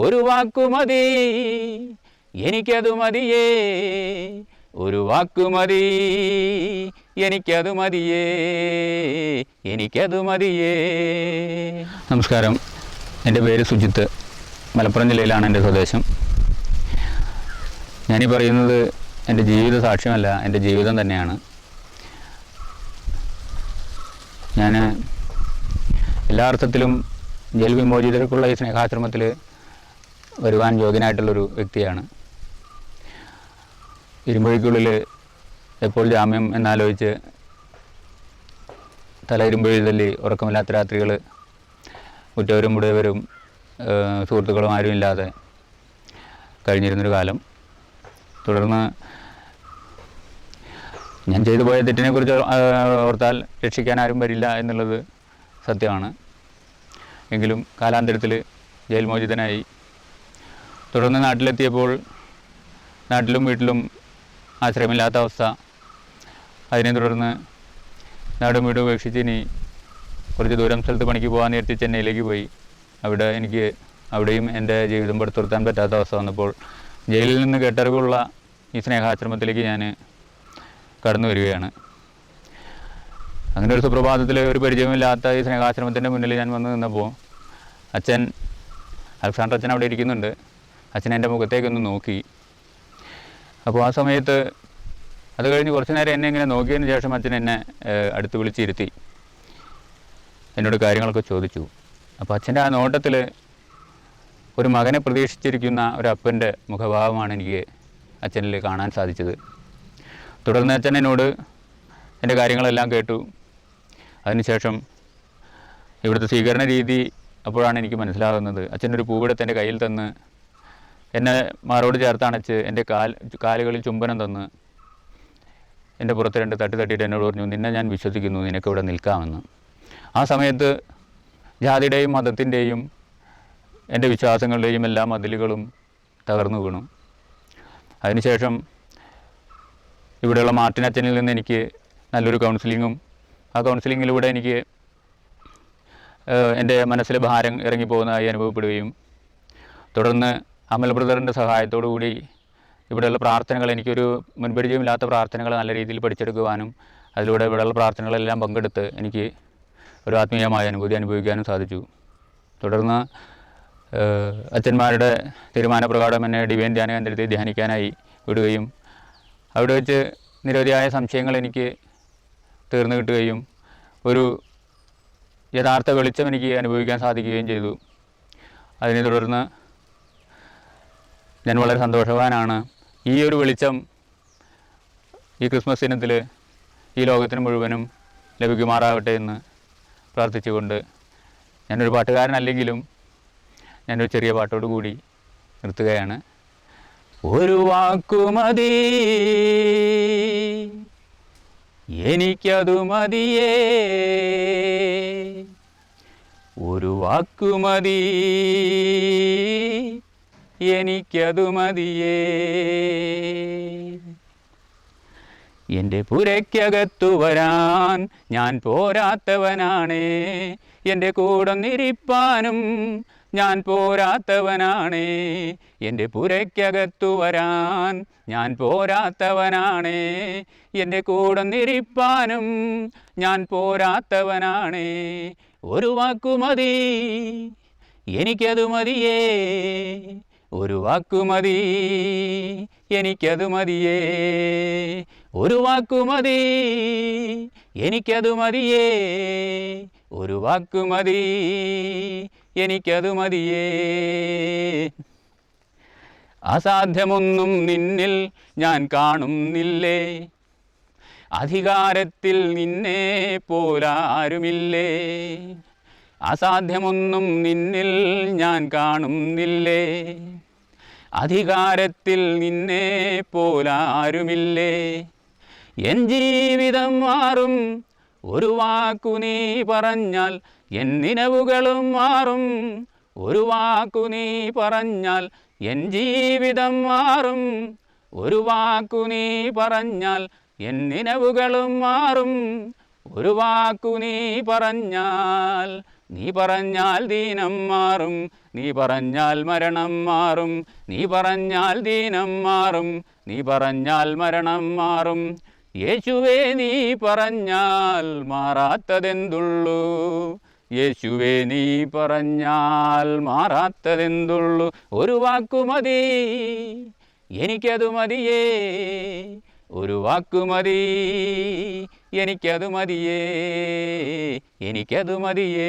ഒരു വാക്കുമതി എനിക്കതു മതിയേ, ഒരു വാക്കുമതി എനിക്കതു മതിയേ, എനിക്കതു മതിയേ. നമസ്കാരം, എൻ്റെ പേര് സുജിത്ത്. മലപ്പുറം ജില്ലയിലാണ് എൻ്റെ സ്വദേശം. ഞാനീ പറയുന്നത് എൻ്റെ ജീവിത സാക്ഷ്യമല്ല, എൻ്റെ ജീവിതം തന്നെയാണ്. ഞാൻ എല്ലാ അർത്ഥത്തിലും ജയിൽ വിമോചിതർക്കുള്ള ഈ സ്നേഹാശ്രമത്തിൽ വരുവാൻ യോഗ്യനായിട്ടുള്ളൊരു വ്യക്തിയാണ്. ഇരുമ്പഴിക്കുള്ളിൽ എപ്പോൾ ജാമ്യം എന്നാലോചിച്ച് തല ഇരുമ്പഴി തല്ലി ഉറക്കമില്ലാത്ത രാത്രികൾ ഉറ്റവരും മുടിയവരും സുഹൃത്തുക്കളും ആരും ഇല്ലാതെ കഴിഞ്ഞിരുന്നൊരു കാലം. തുടർന്ന് ഞാൻ ചെയ്തു പോയ തെറ്റിനെക്കുറിച്ച് ഓർത്താൽ രക്ഷിക്കാൻ ആരും വരില്ല എന്നുള്ളത് സത്യമാണ്. എങ്കിലും കാലാന്തരത്തിൽ ജയിൽ മോചിതനായി. തുടർന്ന് നാട്ടിലെത്തിയപ്പോൾ നാട്ടിലും വീട്ടിലും ആശ്രയമില്ലാത്ത അവസ്ഥ. അതിനെ തുടർന്ന് നാടും വീടും ഉപേക്ഷിച്ച് ഇനി കുറച്ച് ദൂരം സ്ഥലത്ത് പണിക്ക് പോകാൻ നേരത്തെ ചെന്നൈയിലേക്ക് പോയി. അവിടെയും എൻ്റെ ജീവിതം പടുത്തുയർത്താൻ പറ്റാത്ത അവസ്ഥ വന്നപ്പോൾ ജയിലിൽ നിന്ന് കേട്ടറിവുള്ള ഈ സ്നേഹാശ്രമത്തിലേക്ക് ഞാൻ കടന്നു വരികയാണ്. അങ്ങനെ ഒരു സുപ്രഭാതത്തിൽ ഒരു പരിചയമില്ലാത്ത ഈ സ്നേഹാശ്രമത്തിൻ്റെ മുന്നിൽ ഞാൻ വന്ന് നിന്നപ്പോൾ അലക്സാണ്ടർ അച്ഛൻ അവിടെ ഇരിക്കുന്നുണ്ട്. അച്ഛൻ എൻ്റെ മുഖത്തേക്കൊന്ന് നോക്കി. അപ്പോൾ ആ സമയത്ത് അത് കഴിഞ്ഞ് കുറച്ച് നേരം എന്നെ ഇങ്ങനെ നോക്കിയതിന് ശേഷം അച്ഛൻ എന്നെ അടുത്ത് വിളിച്ചിരുത്തി എന്നോട് കാര്യങ്ങളൊക്കെ ചോദിച്ചു. അപ്പോൾ അച്ഛൻ്റെ ആ നോട്ടത്തിൽ ഒരു മകനെ പ്രതീക്ഷിച്ചിരിക്കുന്ന ഒരു അപ്പൻ്റെ മുഖഭാവമാണ് എനിക്ക് അച്ഛനിൽ കാണാൻ സാധിച്ചത്. തുടർന്ന് അച്ഛൻ എന്നോട് എൻ്റെ കാര്യങ്ങളെല്ലാം കേട്ടു. അതിനുശേഷം ഇവിടുത്തെ സ്വീകരണ രീതി അപ്പോഴാണ് എനിക്ക് മനസ്സിലാകുന്നത്. അച്ഛനൊരു പൂവെടുത്ത് എൻ്റെ കയ്യിൽ തന്ന് എന്നെ മാറോട് ചേർത്തണച്ച് എൻ്റെ കാലുകളിൽ ചുംബനം തന്ന് എൻ്റെ പുറത്ത് 2 തട്ടി തട്ടിയിട്ട് എന്നോട് പറഞ്ഞു, നിന്നെ ഞാൻ വിശ്വസിക്കുന്നു, നിനക്കിവിടെ നിൽക്കാമെന്ന്. ആ സമയത്ത് ജാതിയുടെയും മതത്തിൻ്റെയും എൻ്റെ വിശ്വാസങ്ങളുടെയും എല്ലാ മതിലുകളും തകർന്നു വീണു. അതിനുശേഷം ഇവിടെയുള്ള മാർട്ടിൻ അച്ഛനിൽ നിന്ന് എനിക്ക് നല്ലൊരു കൗൺസിലിങ്ങും, ആ കൗൺസിലിങ്ങിലൂടെ എനിക്ക് എൻ്റെ മനസ്സിലെ ഭാരം ഇറങ്ങിപ്പോകുന്നതായി അനുഭവപ്പെടുകയും തുടർന്ന് അമൽ ബ്രദറിൻ്റെ സഹായത്തോടു കൂടി ഇവിടെയുള്ള പ്രാർത്ഥനകൾ, എനിക്കൊരു മുൻപരിചയമില്ലാത്ത പ്രാർത്ഥനകൾ നല്ല രീതിയിൽ പഠിച്ചെടുക്കുവാനും അതിലൂടെ ഇവിടെയുള്ള പ്രാർത്ഥനകളെല്ലാം പങ്കെടുത്ത് എനിക്ക് ഒരു ആത്മീയമായ അനുഭൂതി അനുഭവിക്കാനും സാധിച്ചു. തുടർന്ന് അച്ഛന്മാരുടെ തീരുമാനപ്രകാരം എന്നെ ഡിവൈൻ ധ്യാന കേന്ദ്രത്തിൽ ധ്യാനിക്കാനായി വിടുകയും അവിടെ വെച്ച് നിരവധിയായ സംശയങ്ങൾ എനിക്ക് തീർന്നു കിട്ടുകയും ഒരു യഥാർത്ഥ വെളിച്ചം എനിക്ക് അനുഭവിക്കാൻ സാധിക്കുകയും ചെയ്തു. അതിനെ തുടർന്ന് ഞാൻ വളരെ സന്തോഷവാനാണ്. ഈ ഒരു വെളിച്ചം ഈ ക്രിസ്മസ് ദിനത്തിൽ ഈ ലോകത്തിന് മുഴുവനും ലഭിക്കുമാറാകട്ടെ എന്ന് പ്രാർത്ഥിച്ചുകൊണ്ട് ഞാനൊരു പാട്ടുകാരനല്ലെങ്കിലും ഞാനൊരു ചെറിയ പാട്ടോട് കൂടി നിർത്തുകയാണ്. ഒരു വാക്കുമതി എനിക്കതു മതിയേ, ഒരു വാക്കുമതി എനിക്കതു മതിയേ. എൻ്റെ പുരയ്ക്കകത്തു വരാൻ ഞാൻ പോരാത്തവനാണേ, എൻ്റെ കൂടൊന്നിരിപ്പാനും ഞാൻ പോരാത്തവനാണേ. എൻ്റെ പുരയ്ക്കകത്തു വരാൻ ഞാൻ പോരാത്തവനാണേ, എൻ്റെ കൂടൊന്നിരിപ്പാനും ഞാൻ പോരാത്തവനാണേ. ഒരു വാക്കുമതി എനിക്കതു മതിയേ, ഒരു വാക്കുമതി എനിക്കതു മതിയേ, ഒരു വാക്കുമതി എനിക്കതു മതിയേ, ഒരു വാക്കുമതി എനിക്കതു മതിയേ. അസാധ്യമൊന്നും നിന്നിൽ ഞാൻ കാണുന്നില്ലേ, അധികാരത്തിൽ നിന്നെ പോലാരുമില്ലേ. അസാധ്യമൊന്നും നിന്നിൽ ഞാൻ കാണുന്നില്ലേ, അധികാരത്തിൽ നിന്നെ പോലാരുമില്ലേ. എൻ ജീവിതം മാറും ഒരു വാക്കു നീ പറഞ്ഞാൽ, എൻ നിലവുകളും മാറും ഒരു വാക്കു നീ പറഞ്ഞാൽ. എൻ ജീവിതം മാറും ഒരു വാക്കു നീ പറഞ്ഞാൽ, എൻ നിലവുകളും മാറും ഒരു വാക്കു നീ പറഞ്ഞാൽ. നീ പറഞ്ഞാൽ ദീനം മാറും, നീ പറഞ്ഞാൽ മരണം മാറും. നീ പറഞ്ഞാൽ ദീനം മാറും, നീ പറഞ്ഞാൽ മരണം മാറും. യേശുവേ നീ പറഞ്ഞാൽ മാറാത്തതെന്തുള്ളൂ? യേശുവേ നീ പറഞ്ഞാൽ മാറാത്തതെന്തുള്ളൂ? ഒരു വാക്കുമതി, എനിക്കതു മതിയേ. ഒരു വാക്കുമതി, എനിക്കതു മതിയേ, എനിക്കതു മതിയേ.